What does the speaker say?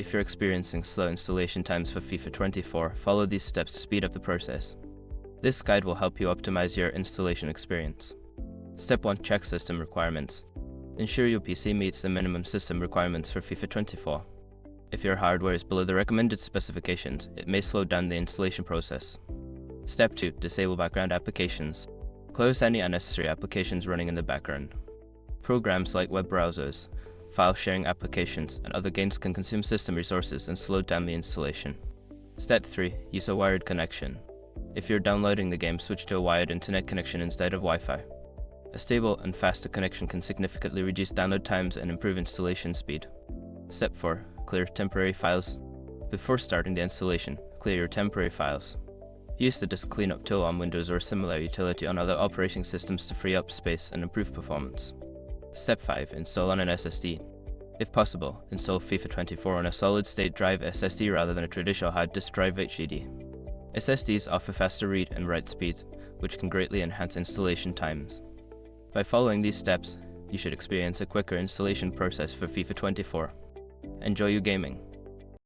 If you're experiencing slow installation times for FIFA 24, follow these steps to speed up the process. This guide will help you optimize your installation experience. Step 1. Check system requirements. Ensure your PC meets the minimum system requirements for FIFA 24. If your hardware is below the recommended specifications, it may slow down the installation process. Step 2. Disable background applications. Close any unnecessary applications running in the background. Programs like web browsers, file sharing applications, and other games can consume system resources and slow down the installation. Step 3. Use a wired connection. If you're downloading the game, switch to a wired internet connection instead of Wi-Fi. A stable and faster connection can significantly reduce download times and improve installation speed. Step 4. Clear temporary files. Before starting the installation, clear your temporary files. Use the disk cleanup tool on Windows or a similar utility on other operating systems to free up space and improve performance. Step 5. Install on an SSD. If possible, install FIFA 24 on a solid-state drive SSD rather than a traditional hard disk drive HDD. SSDs offer faster read and write speeds, which can greatly enhance installation times. By following these steps, you should experience a quicker installation process for FIFA 24. Enjoy your gaming.